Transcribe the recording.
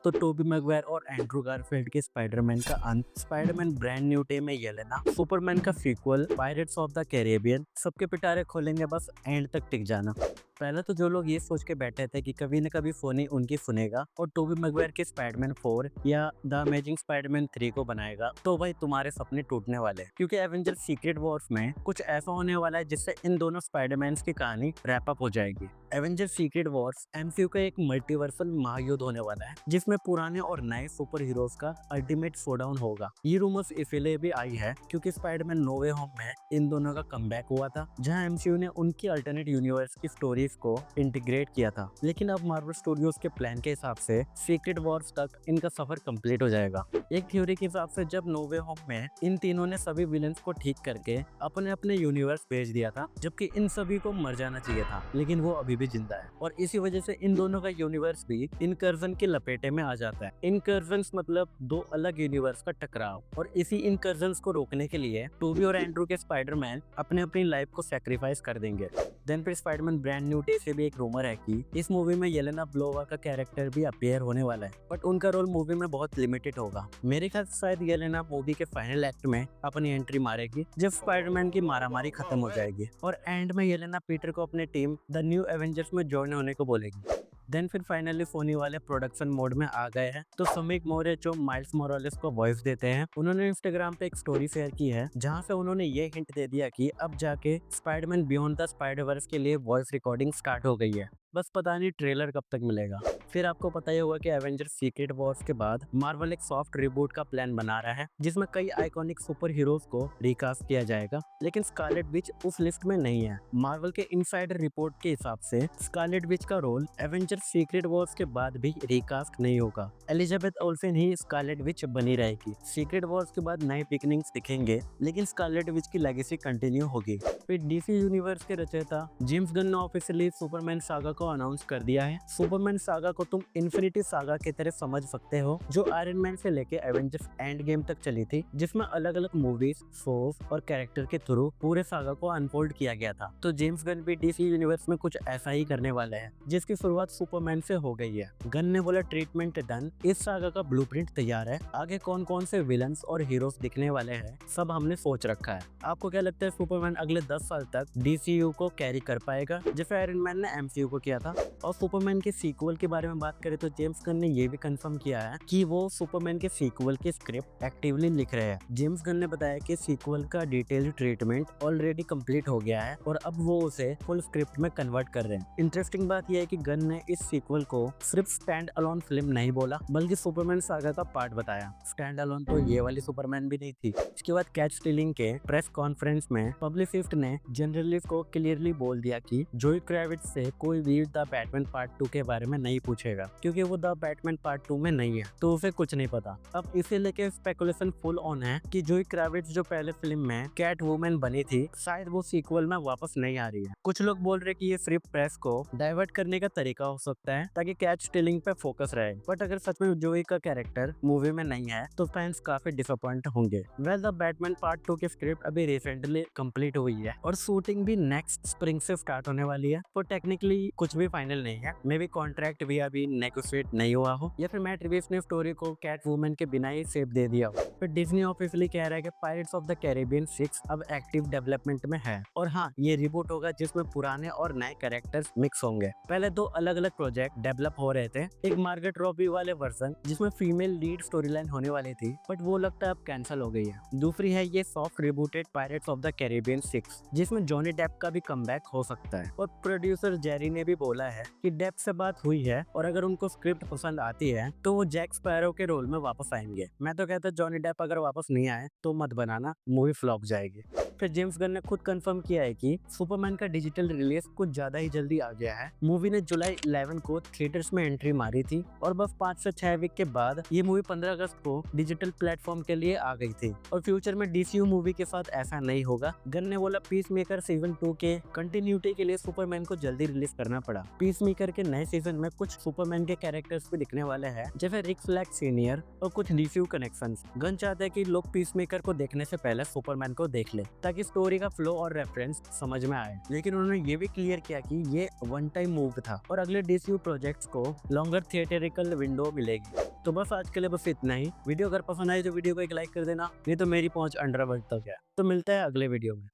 तो Tobey Maguire और Andrew Garfield के स्पाइडरमैन का अंत, स्पाइडरमैन ब्रांड न्यू डे में येलेना, सुपरमैन का sequel Pirates of the Caribbean, सबके पिटारे खोलेंगे, बस एंड तक टिक जाना। पहले तो जो लोग ये सोच के बैठे थे कि कभी न कभी फोनी उनकी सुनेगा और टोबी मैगवायर के स्पाइडरमैन 4 या द अमेजिंग स्पाइडरमैन 3 को बनाएगा, तो भाई तुम्हारे सपने टूटने वाले हैं। क्योंकि एवेंजर सीक्रेट वॉर्स में कुछ ऐसा होने वाला है जिससे इन दोनों स्पाइडरमैन की कहानी रैप अप हो जाएगी। एवेंजर सीक्रेट वॉर्स एमसीयू का एक मल्टीवर्सल महायुद्ध होने वाला है जिसमें पुराने और नए सुपर हीरोज का अल्टीमेट शोडाउन होगा। ये रूमर्स इसलिए भी आई है क्योंकि स्पाइडरमैन नो वे होम में इन दोनों का कमबैक हुआ था, जहां एमसीयू ने उनकी अल्टरनेट यूनिवर्स की स्टोरीज को इंटीग्रेट किया था। लेकिन अब मार्वल स्टूडियोज के प्लान के हिसाब से सीक्रेट वॉर्स तक इनका सफर कंप्लीट हो जाएगा। एक थ्योरी के हिसाब से जब नो वे होम में इन तीनों ने सभी विलेंस को ठीक करके अपने अपने यूनिवर्स भेज दिया था, जबकि इन सभी को मर जाना चाहिए था, लेकिन वो अभी भी जिंदा है और इसी वजह से इन दोनों का यूनिवर्स भी इनकर्जन के लपेटे में आ जाता है। इनकर्जन्स मतलब दो अलग यूनिवर्स का टकराव, और इसी इनकर्जन्स को रोकने के लिए टोबी और एंड्रू के स्पाइडरमैन अपने अपनी लाइफ को सैक्रिफाइस कर देंगे। देन फिर स्पाइडरमैन ब्रांड न्यू डे से भी एक रूमर है कि इस मूवी में येलेना ब्लोवा का कैरेक्टर भी अपीयर होने वाला है, बट उनका रोल मूवी में बहुत लिमिटेड होगा। मेरे ख्याल से शायद येलेना मूवी के फाइनल एक्ट में अपनी एंट्री मारेगी जब स्पाइडरमैन की मारामारी खत्म हो जाएगी, और एंड में येलेना पीटर को अपने टीम द न्यू एवेंजर्स में ज्वाइन होने को बोलेगी। देन फिर फाइनली फोनी वाले प्रोडक्शन मोड में आ गए हैं, तो समीक मौर्य जो माइल्स मोरालेस को वॉइस देते हैं, उन्होंने इंस्टाग्राम पे एक स्टोरी शेयर की है जहां से उन्होंने ये हिंट दे दिया कि अब जाके स्पाइडरमैन बियॉन्ड द स्पाइडरवर्स के लिए वॉइस रिकॉर्डिंग स्टार्ट हो गई है। बस पता नहीं ट्रेलर कब तक मिलेगा। फिर आपको पता ही होगा कि एवेंजर सीक्रेट वॉर्स के बाद मार्वल एक सॉफ्ट रिबूट का प्लान बना रहा है जिसमें कई आइकॉनिक सुपर हीरोज को रिकास्ट किया जाएगा, लेकिन स्कारलेट विच उस लिस्ट में नहीं है। मार्वल के इनसाइडर रिपोर्ट के हिसाब से स्कारलेट विच का रोल एवेंजर सीक्रेट वॉर्स के बाद भी रिकास्ट नहीं होगा। एलिजाबेथ ओल्सेन ही स्कारलेट विच बनी रहेगी। सीक्रेट वॉर्स के बाद नए बिगिनिंग्स दिखेंगे, लेकिन स्कारलेट विच की लेगेसी कंटिन्यू होगी। फिर डीसी यूनिवर्स के रचयिता जेम्स गन ने ऑफिशियली सुपरमैन सागा को अनाउंस कर दिया है। सुपरमैन सागा को तुम इन्फिनिटी सागा की तरह समझ सकते हो, जो आयरन मैन से लेके एवेंजर्स एंड गेम तक चली थी, जिसमें अलग अलग मूवीज, शोज और कैरेक्टर के थ्रू पूरे सागा को अनफोल्ड किया गया था। तो जेम्स गन भी डीसी यूनिवर्स में कुछ ऐसा ही करने वाले हैं, जिसकी शुरुआत सुपरमैन से हो गई है। गन ने बोला ट्रीटमेंट डन, इस सागा का ब्लूप्रिंट तैयार है, आगे कौन कौन से विलन्स और हीरोज दिखने वाले हैं सब हमने सोच रखा है। आपको क्या लगता है सुपरमैन अगले 10 साल तक डीसीयू को कैरी कर पाएगा जैसे आयरन मैन ने एमसीयू को किया था? और सुपरमैन के सीक्वल के बारे में बात करें तो जेम्स गन ने ये भी कंफर्म किया है कि वो सुपरमैन के सीक्वल की स्क्रिप्ट एक्टिवली लिख रहे हैं। जेम्स गन ने बताया कि सीक्वल का डिटेल्ड ट्रीटमेंट ऑलरेडी कंप्लीट हो गया है और अब वो उसे फुल स्क्रिप्ट में कन्वर्ट कर रहे हैं। इंटरेस्टिंग बात यह है कि गन ने इस सीक्वल को सिर्फ स्टैंड अलोन फिल्म नहीं बोला, बल्कि सुपरमैन सागा का पार्ट बताया। स्टैंड अलोन तो ये वाली सुपरमैन भी नहीं थी। इसके बाद कैच स्टीलिंग के प्रेस कॉन्फ्रेंस में पब्लिसिस्ट ने जर्नलिस्ट को क्लियरली बोल दिया कि जोई क्रेविट्स से कोई भी द बैटमैन पार्ट 2 के बारे में नहीं पूछेगा, क्योंकि वो द बैटमैन पार्ट 2 में नहीं है, तो उसे कुछ नहीं पता। अब इसे लेके स्पेकुलेशन फुल ऑन है कि जोई क्रेविट्स जो पहले फिल्म में कैट वुमन बनी थी, शायद वो सीक्वल में वापस नहीं आ रही है। कुछ लोग बोल रहे कि ये सिर्फ प्रेस को डाइवर्ट करने का तरीका हो सकता है ताकि कैच स्टीलिंग पे फोकस रहे, बट अगर सच में जोई का कैरेक्टर मूवी में नहीं है तो फैंस काफी डिसअपॉइंट होंगे। वेल द बैटमैन पार्ट 2 की स्क्रिप्ट अभी रिसेंटली कंप्लीट हुई है और शूटिंग भी नेक्स्ट स्प्रिंग से स्टार्ट होने वाली है, तो टेक्निकली कुछ भी फाइनल नहीं है। मे बी कॉन्ट्रैक्ट भी अभी नेगोशिएट नहीं हुआ हो, या फिर मैट रिव्यूज ने स्टोरी को कैट वुमन के बिना ही सेव दे दिया हो। फिर डिज्नी ऑफिशियली कह रहा है कि पायरेट्स ऑफ द कैरेबियन 6 अब एक्टिव डेवलपमेंट में है, और हाँ, ये रिबूट होगा जिसमें पुराने और नए कैरेक्टर्स मिक्स होंगे। पहले 2 अलग अलग प्रोजेक्ट डेवलप हो रहे थे, एक मार्गरेट रॉबी वाले वर्जन जिसमें फीमेल लीड स्टोरी लाइन होने वाली थी, बट वो लगता है अब कैंसिल हो गई है। दूसरी है ये soft rebooted Pirates of the Caribbean 6 जिसमें जॉनी डेप का भी कमबैक हो सकता है, और प्रोड्यूसर जेरी ने भी बोला है कि डेप से बात हुई है और अगर उनको स्क्रिप्ट पसंद आती है तो वो जैक स्पैरो के रोल में वापस आएंगे। मैं तो कहता जॉनी डेप अगर वापस नहीं आए तो मत बनाना, मूवी फ्लॉप जाएगी। फिर जेम्स गन ने खुद कंफर्म किया है कि सुपरमैन का डिजिटल रिलीज कुछ ज्यादा ही जल्दी आ गया है। मूवी ने जुलाई 11 को थिएटर्स में एंट्री मारी थी और बस 5 से 6 वीक के बाद ये मूवी 15 अगस्त को डिजिटल प्लेटफॉर्म के लिए आ गई थी, और फ्यूचर में डीसीयू मूवी के साथ ऐसा नहीं होगा। गन ने बोला पीस मेकर सीजन 2 के कंटिन्यूटी के लिए सुपरमैन को जल्दी रिलीज करना पड़ा। पीस मेकर के नए सीजन में कुछ सुपरमैन के कैरेक्टर्स भी दिखने वाले हैं, जैसे रिक फ्लैग सीनियर और कुछ डीसीयू कनेक्शंस। गन चाहते हैं कि लोग पीस मेकर को देखने से पहले सुपरमैन को देख ले ताकि स्टोरी का फ्लो और रेफरेंस समझ में आए, लेकिन उन्होंने ये भी क्लियर किया कि ये वन टाइम मूव था और अगले डीसीयू प्रोजेक्ट्स को लॉन्गर थिएटरिकल विंडो मिले मिलेगी। तो बस आज के लिए बस इतना ही। वीडियो अगर पसंद आए तो वीडियो को एक लाइक कर देना, नहीं तो मेरी पहुंच अंडरवर्ल्ड तक है। तो मिलते हैं अगले वीडियो में।